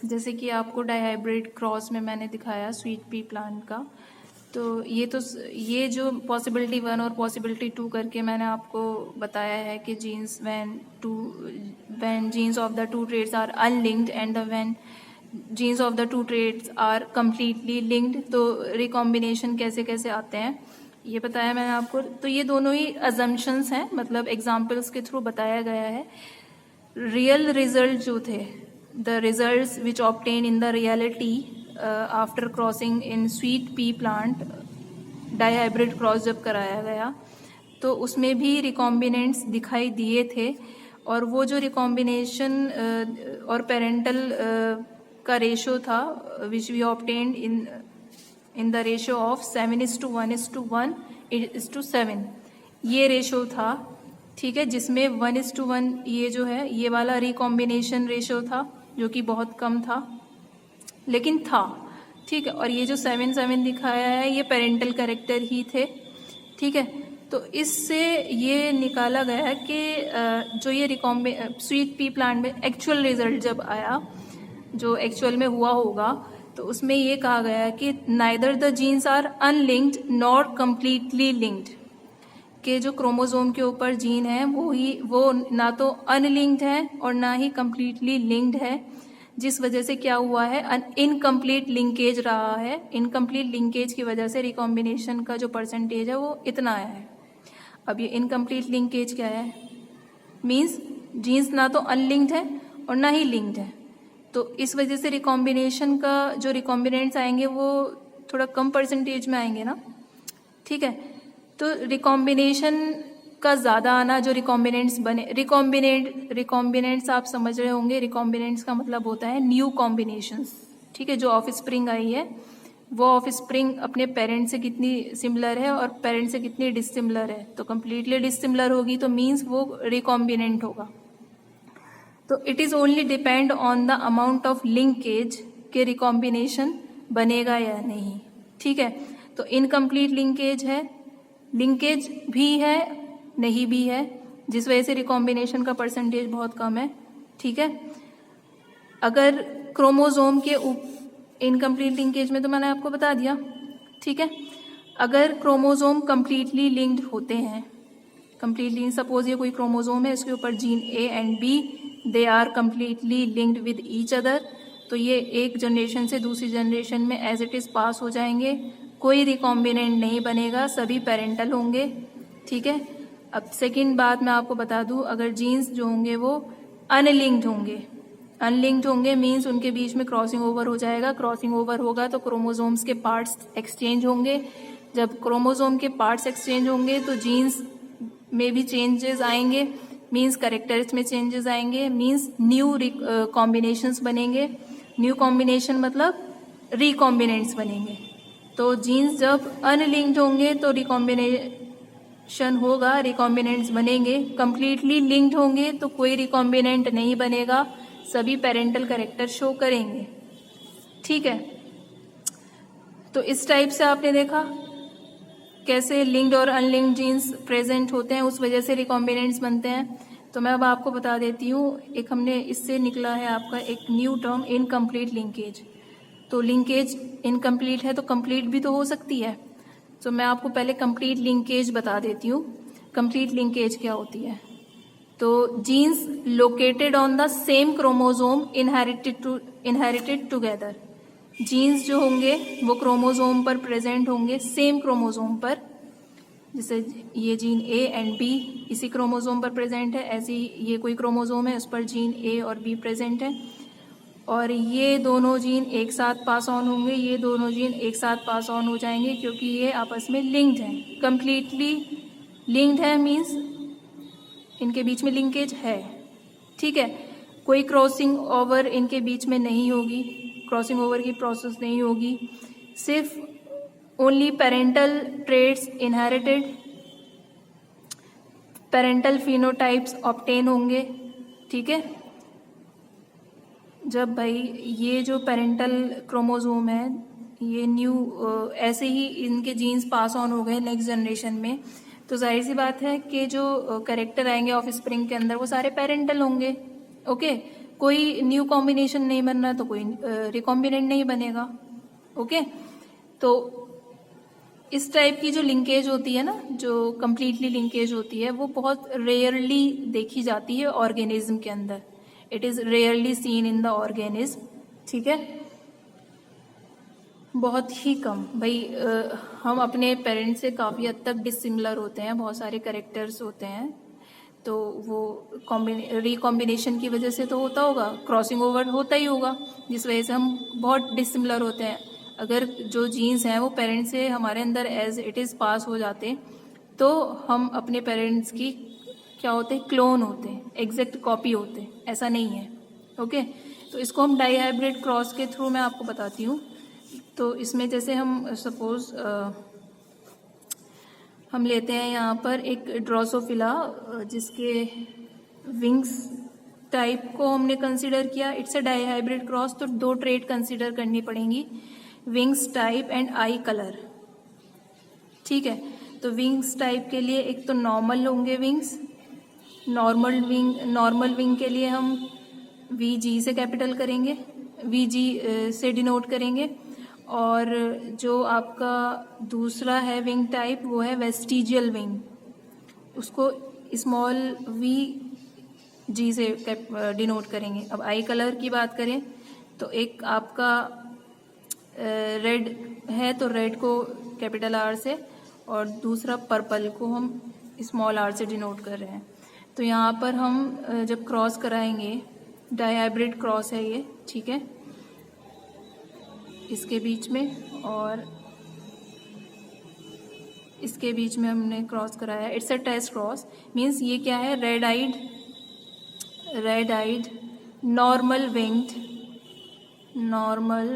जैसे कि आपको डाईहाइब्रिड क्रॉस में मैंने दिखाया स्वीट पी प्लांट का, तो ये जो पॉसिबिलिटी 1 और पॉसिबिलिटी 2 करके मैंने आपको बताया है कि genes when genes of the two traits are unlinked and when genes of the two traits are completely linked, तो रिकॉम्बिनेशन कैसे कैसे आते हैं ये बताया मैंने आपको। तो ये दोनों ही अजम्पशंस हैं, मतलब एग्जाम्पल्स के थ्रू बताया गया है। रियल रिजल्ट जो थे, the results which obtain in the reality after crossing in sweet pea plant, dihybrid cross जब कराया गया तो उसमें भी रिकॉम्बिनेंट्स दिखाई दिए थे, और वो जो रिकॉम्बिनेशन और पेरेंटल का रेशो था which we obtained in the ratio of 7:1:1:7, ये रेशो था, ठीक है, जिसमें 1:1 ये जो है ये वाला रिकॉम्बिनेशन रेशो था जो कि बहुत कम था लेकिन था, ठीक है। और ये जो 7:7 दिखाया है ये पेरेंटल कैरेक्टर ही थे, ठीक है। तो इससे ये निकाला गया कि जो ये स्वीट पी प्लांट में एक्चुअल रिजल्ट जब आया, जो एक्चुअल में हुआ होगा, तो उसमें ये कहा गया कि neither the genes are unlinked nor completely linked, के जो क्रोमोसोम के ऊपर जीन है वो ना तो अनलिंक्ड है और ना ही कम्प्लीटली लिंक्ड है, जिस वजह से क्या हुआ है, इनकम्प्लीट लिंकेज रहा है। इनकम्प्लीट लिंकेज की वजह से रिकॉम्बिनेशन का जो परसेंटेज है वो इतना आया है। अब ये इनकम्प्लीट लिंकेज क्या है, मीन्स जीन्स ना तो अनलिंक्ड है और ना ही लिंक्ड है, तो इस वजह से रिकॉम्बिनेशन का जो रिकॉम्बिनेंट्स आएंगे वो थोड़ा कम परसेंटेज में आएंगे ना, ठीक है। तो रिकॉम्बिनेशन का ज़्यादा आना, जो रिकॉम्बिनेंट्स बने, रिकॉम्बिनेंट्स आप समझ रहे होंगे, रिकॉम्बिनेंट्स का मतलब होता है न्यू कॉम्बिनेशंस, ठीक है। जो ऑफ स्प्रिंग आई है वो ऑफ स्प्रिंग अपने पेरेंट से कितनी सिमिलर है और पेरेंट से कितनी डिसिमिलर है, तो कम्प्लीटली डिसिमिलर होगी तो मीन्स वो रिकॉम्बिनेंट होगा। तो it is only depend on the amount of linkage के रिकॉम्बिनेशन बनेगा या नहीं, ठीक है। तो इनकम्प्लीट लिंकेज है, लिंकेज भी है, नहीं भी है, जिस वजह से रिकॉम्बिनेशन का परसेंटेज बहुत कम है, ठीक है। अगर क्रोमोसोम के इनकम्प्लीट लिंकेज में तो मैंने आपको बता दिया, ठीक है। अगर क्रोमोसोम कम्प्लीटली लिंक्ड होते हैं, कम्प्लीटली, सपोज ये कोई क्रोमोसोम है, इसके ऊपर gene A and B, they are completely linked with each other, तो ये एक जनरेशन से दूसरी जनरेशन में एज इट इज़ पास हो जाएंगे, कोई रिकॉम्बिनेंट नहीं बनेगा, सभी पेरेंटल होंगे, ठीक है। अब सेकंड बात मैं आपको बता दूं, अगर जीन्स जो होंगे वो अनलिंक्ड होंगे मीन्स उनके बीच में क्रॉसिंग ओवर हो जाएगा, क्रॉसिंग ओवर होगा तो क्रोमोसोम्स के पार्ट्स एक्सचेंज होंगे, जब क्रोमोसोम के पार्ट्स एक्सचेंज होंगे तो जीन्स में भी चेंजेस आएंगे, मीन्स कैरेक्टर्स में चेंजेस आएंगे, मीन्स न्यू कॉम्बिनेशंस बनेंगे। न्यू कॉम्बिनेशन मतलब रिकॉम्बिनेंट्स बनेंगे। तो जीन्स जब अनलिंक्ड होंगे तो रिकॉम्बिनेशन होगा, रिकॉम्बिनेंट्स बनेंगे। कम्प्लीटली लिंक्ड होंगे तो कोई रिकॉम्बिनेंट नहीं बनेगा, सभी पेरेंटल कैरेक्टर शो करेंगे, ठीक है। तो इस टाइप से आपने देखा कैसे लिंक्ड और अनलिंक्ड जीन्स प्रेजेंट होते हैं, उस वजह से रिकॉम्बिनेंट्स बनते हैं। तो मैं अब आपको बता देती हूँ, एक हमने इससे निकला है आपका एक न्यू टर्म, इनकम्प्लीट लिंकेज। तो लिंकेज इनकम्प्लीट है तो कंप्लीट भी तो हो सकती है, तो मैं आपको पहले कंप्लीट लिंकेज बता देती हूँ। कंप्लीट लिंकेज क्या होती है, तो genes located on the same chromosome inherited together, genes जो होंगे वो क्रोमोसोम पर प्रेजेंट होंगे, सेम क्रोमोसोम पर, जैसे ये जीन ए एंड बी इसी क्रोमोसोम पर प्रेजेंट है, ऐसे ही ये कोई क्रोमोसोम है उस पर जीन ए और बी प्रेजेंट है, और ये दोनों जीन एक साथ पास ऑन होंगे, ये दोनों जीन एक साथ पास ऑन हो जाएंगे क्योंकि ये आपस में लिंक्ड हैं, कम्प्लीटली लिंक्ड है, मीन्स इनके बीच में लिंकेज है, ठीक है। कोई क्रॉसिंग ओवर इनके बीच में नहीं होगी, क्रॉसिंग ओवर की प्रोसेस नहीं होगी, सिर्फ only parental traits inherited, parental phenotypes obtain होंगे, ठीक है। जब भाई ये जो पेरेंटल क्रोमोसोम है ये न्यू ऐसे ही इनके जीन्स पास ऑन हो गए नेक्स्ट जनरेशन में, तो जाहिर सी बात है कि जो कैरेक्टर आएंगे ऑफ स्प्रिंग के अंदर वो सारे पेरेंटल होंगे, ओके। कोई न्यू कॉम्बिनेशन नहीं बन रहा तो कोई रिकॉम्बिनेंट नहीं बनेगा। ओके, तो इस टाइप की जो लिंकेज होती है ना, जो कंप्लीटली लिंकेज होती है, वो बहुत रेयरली देखी जाती है ऑर्गेनिज्म के अंदर। It is rarely seen in the organism. ठीक है, बहुत ही कम। भाई हम अपने पेरेंट्स से काफ़ी हद तक डिसिमिलर होते हैं, बहुत सारे करेक्टर्स होते हैं, तो वो रिकॉम्बिनेशन की वजह से तो होता होगा, क्रॉसिंग ओवर होता ही होगा, जिस वजह से हम बहुत डिसिमिलर होते हैं। अगर जो जीन्स हैं वो पेरेंट्स से हमारे अंदर एज इट इज़ पास हो जाते, तो हम अपने पेरेंट्स की क्या होते हैं, क्लोन होते हैं, एग्जैक्ट कॉपी होते हैं, ऐसा नहीं है। ओके, तो इसको हम डाई हाइब्रिड क्रॉस के थ्रू मैं आपको बताती हूँ। तो इसमें जैसे हम सपोज हम लेते हैं यहाँ पर एक ड्रोसोफिला जिसके विंग्स टाइप को हमने कंसिडर किया, it's a dihybrid cross. तो दो ट्रेट कंसिडर करनी पड़ेंगी, wings type and eye colour. ठीक है, तो विंग्स टाइप के लिए एक तो नॉर्मल होंगे विंग्स, नॉर्मल विंग के लिए हम VG से कैपिटल करेंगे, VG से डिनोट करेंगे। और जो आपका दूसरा है विंग टाइप वो है वेस्टिजियल विंग, उसको स्मॉल VG से डिनोट करेंगे। अब आई कलर की बात करें तो एक आपका रेड है तो रेड को कैपिटल R से, और दूसरा पर्पल को हम स्मॉल r से डिनोट कर रहे हैं। तो यहाँ पर हम जब क्रॉस कराएंगे, डाई हाइब्रिड क्रॉस है ये, ठीक है, इसके बीच में और इसके बीच में हमने क्रॉस कराया, it's a test cross. Means ये क्या है, रेड आइड नॉर्मल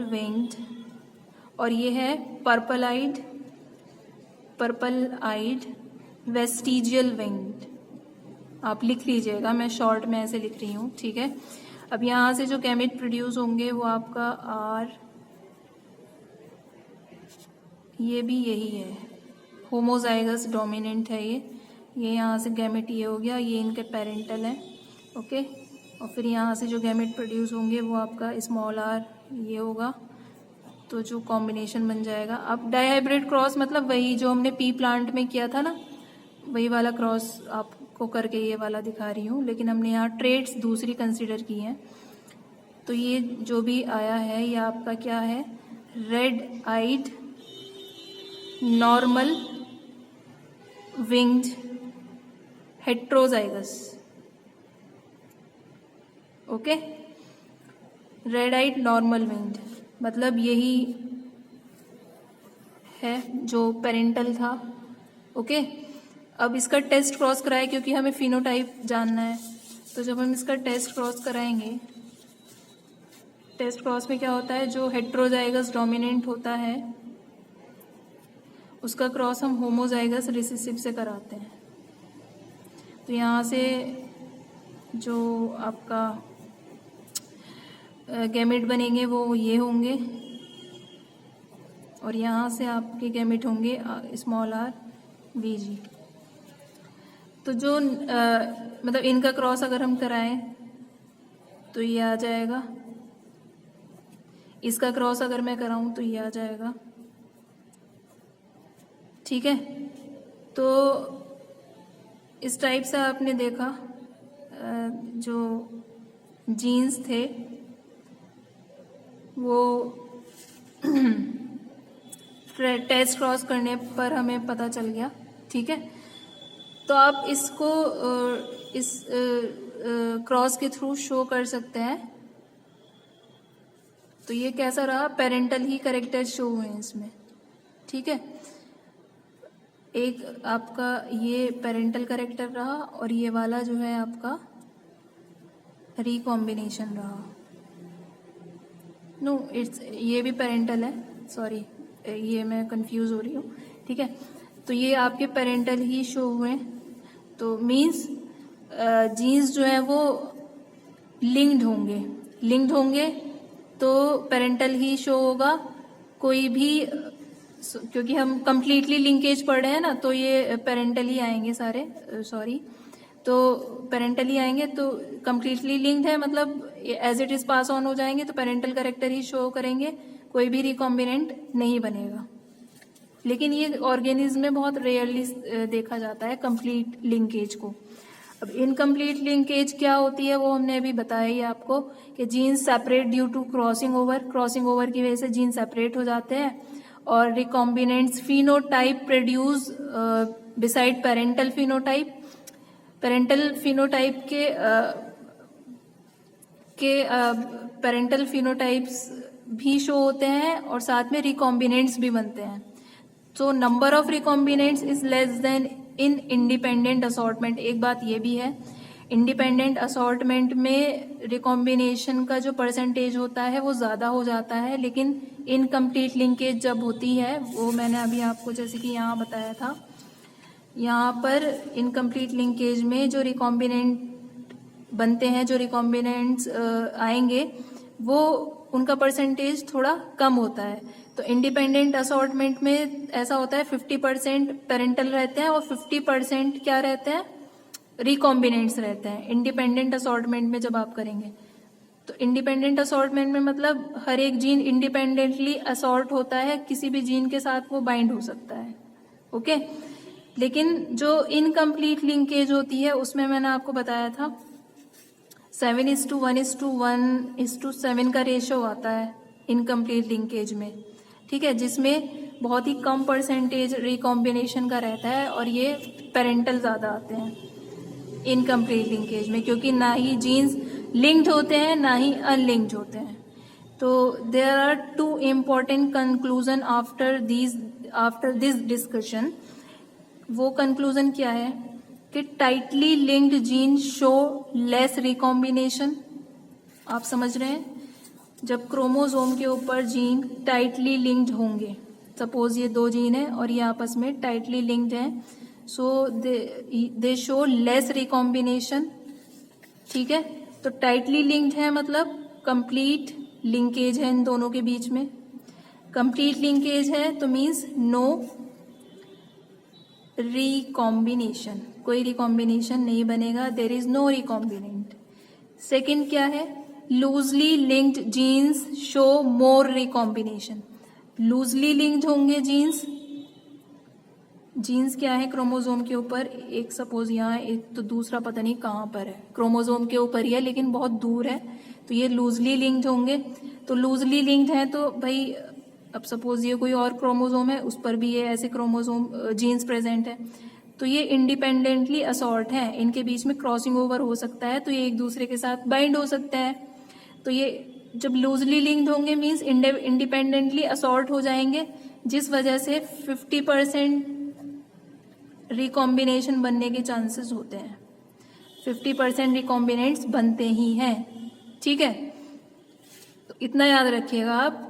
विंग्ड, और ये है पर्पल आइड वेस्टिजियल विंग्ड। आप लिख लीजिएगा, मैं शॉर्ट में ऐसे लिख रही हूँ। ठीक है, अब यहाँ से जो गैमेट प्रोड्यूस होंगे वो आपका R, ये भी यही है, होमोजाइगस डोमिनेंट है ये यहाँ से गैमेट ये हो गया, ये इनके पेरेंटल है। ओके, और फिर यहाँ से जो गैमेट प्रोड्यूस होंगे वो आपका स्मॉल r ये होगा, तो जो कॉम्बिनेशन बन जाएगा। अब डाई हाइब्रिड क्रॉस मतलब वही जो हमने पी प्लांट में किया था ना, वही वाला क्रॉस आपको करके ये वाला दिखा रही हूँ, लेकिन हमने यहाँ ट्रेड्स दूसरी कंसिडर की हैं। तो ये जो भी आया है ये आपका क्या है, red eyed normal winged heterozygous. Okay, red eyed normal winged मतलब यही है जो पेरेंटल था। ओके, अब इसका टेस्ट क्रॉस कराए क्योंकि हमें फिनोटाइप जानना है। तो जब हम इसका टेस्ट क्रॉस कराएंगे, टेस्ट क्रॉस में क्या होता है, जो हेट्रोजाइगस डोमिनेंट होता है उसका क्रॉस हम होमोजाइगस रिसेसिव से कराते हैं। तो यहाँ से जो आपका गैमेट बनेंगे वो ये होंगे, और यहाँ से आपके गैमेट होंगे स्मॉल r VG। तो जो मतलब इनका क्रॉस अगर हम कराएं तो ये आ जाएगा, इसका क्रॉस अगर मैं कराऊं तो ये आ जाएगा। ठीक है, तो इस टाइप से आपने देखा जो जीन्स थे वो टेस्ट क्रॉस करने पर हमें पता चल गया। ठीक है, तो आप इसको इस क्रॉस के थ्रू शो कर सकते हैं। तो ये कैसा रहा, पेरेंटल ही कैरेक्टर शो हुए हैं इसमें। ठीक है, एक आपका ये पेरेंटल कैरेक्टर रहा और ये वाला जो है आपका रिकॉम्बिनेशन रहा। नो इट्स ये भी पेरेंटल है, सॉरी ये मैं कंफ्यूज हो रही हूँ। ठीक है, तो ये आपके पेरेंटल ही शो हुए। तो मीन्स जीन्स जो है वो लिंक्ड होंगे तो पेरेंटल ही शो होगा। कोई भी क्योंकि हम कंप्लीटली लिंकेज पढ़ रहे हैं ना, तो ये पेरेंटल ही आएंगे सारे, सॉरी। तो पेरेंटली आएंगे तो कम्प्लीटली लिंक्ड है, मतलब as it is pass on हो जाएंगे तो पेरेंटल कैरेक्टर ही शो करेंगे, कोई भी रिकॉम्बिनेंट नहीं बनेगा। लेकिन ये ऑर्गेनिज्म में बहुत रेयरली देखा जाता है कंप्लीट लिंकेज को। अब इनकम्प्लीट लिंकेज क्या होती है वो हमने अभी बताया ही आपको कि gene separate due to crossing over की वजह से जीन सेपरेट हो जाते हैं, और recombinants phenotype produce beside parental phenotype. Parental phenotype के पेरेंटल फिनोटाइप्स भी शो होते हैं और साथ में रिकॉम्बिनेंट्स भी बनते हैं। तो number of recombinants is less then in independent assortment. एक बात ये भी है, इंडिपेंडेंट असॉर्टमेंट में रिकॉम्बिनेशन का जो परसेंटेज होता है वो ज़्यादा हो जाता है, लेकिन इनकम्प्लीट लिंकेज जब होती है वो मैंने अभी आपको जैसे कि यहाँ बताया था, यहाँ पर इनकम्प्लीट लिंकेज में जो रिकॉम्बिनेंट बनते हैं, जो रिकॉम्बिनेंट्स आएंगे वो उनका परसेंटेज थोड़ा कम होता है। तो इंडिपेंडेंट असॉर्टमेंट में ऐसा होता है 50% पेरेंटल रहते हैं और 50% क्या रहते हैं, रिकॉम्बिनेंट्स रहते हैं इंडिपेंडेंट असॉर्टमेंट में जब आप करेंगे। तो इंडिपेंडेंट असॉर्टमेंट में मतलब हर एक जीन इंडिपेंडेंटली असॉर्ट होता है, किसी भी जीन के साथ वो बाइंड हो सकता है, ओके। लेकिन जो इनकम्प्लीट लिंकेज होती है उसमें मैंने आपको बताया था 7:1:1:7 का रेशियो आता है इनकम्प्लीट लिंकेज में, ठीक है, जिसमें बहुत ही कम परसेंटेज रिकॉम्बिनेशन का रहता है और ये पेरेंटल ज़्यादा आते हैं इनकम्प्लीट लिंकेज में, क्योंकि ना ही जीन्स लिंक्ड होते हैं ना ही अनलिंक्ड होते हैं। तो there are 2 important conclusion after this discussion. वो कंक्लूजन क्या है कि tightly linked gene show less recombination. आप समझ रहे हैं, जब क्रोमोसोम के ऊपर जीन टाइटली लिंक्ड होंगे, सपोज ये 2 जीन है और ये आपस में टाइटली लिंक्ड हैं, सो दे शो लेस रिकॉम्बिनेशन, ठीक है। तो टाइटली लिंक्ड है मतलब कंप्लीट लिंकेज है इन दोनों के बीच में। कंप्लीट लिंकेज है तो मीन्स नो रिकॉम्बिनेशन, कोई रिकॉम्बिनेशन नहीं बनेगा, there is no recombinant. Second क्या है, loosely linked genes show more recombination. Loosely linked होंगे जीन्स क्या है क्रोमोसोम के ऊपर, एक सपोज यहाँ, एक तो दूसरा पता नहीं कहाँ पर है, क्रोमोसोम के ऊपर ही है लेकिन बहुत दूर है, तो ये लूजली लिंक्ड होंगे। तो लूजली लिंक्ड है तो भाई अब सपोज ये कोई और क्रोमोसोम है उस पर भी ये ऐसे क्रोमोसोम जीन्स प्रेजेंट है, तो ये इंडिपेंडेंटली असॉर्ट है, इनके बीच में क्रॉसिंग ओवर हो सकता है, तो ये एक दूसरे के साथ बाइंड हो सकते हैं। तो ये जब लूजली लिंक्ड होंगे मीन्स इंडिपेंडेंटली असॉर्ट हो जाएंगे, जिस वजह से 50% रिकॉम्बिनेशन बनने के चांसेस होते हैं। 50% रिकॉम्बिनेंट्स बनते ही हैं, ठीक है। तो इतना याद रखिएगा आप,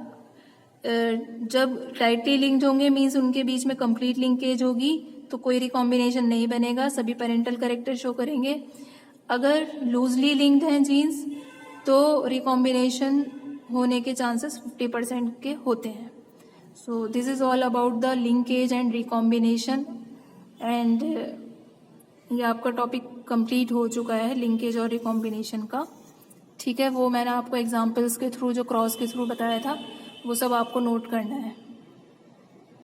जब टाइटली लिंक्ड होंगे मीन्स उनके बीच में कंप्लीट लिंकेज होगी तो कोई रिकॉम्बिनेशन नहीं बनेगा, सभी पेरेंटल कैरेक्टर शो करेंगे। अगर लूजली लिंक्ड हैं जीन्स तो रिकॉम्बिनेशन होने के चांसेस 50% के होते हैं। So this is all about the linkage and recombination, and ये आपका टॉपिक कंप्लीट हो चुका है लिंकेज और रिकॉम्बिनेशन का, ठीक है। वो मैंने आपको एग्जाम्पल्स के थ्रू, जो क्रॉस के थ्रू बताया था, वो सब आपको नोट करना है।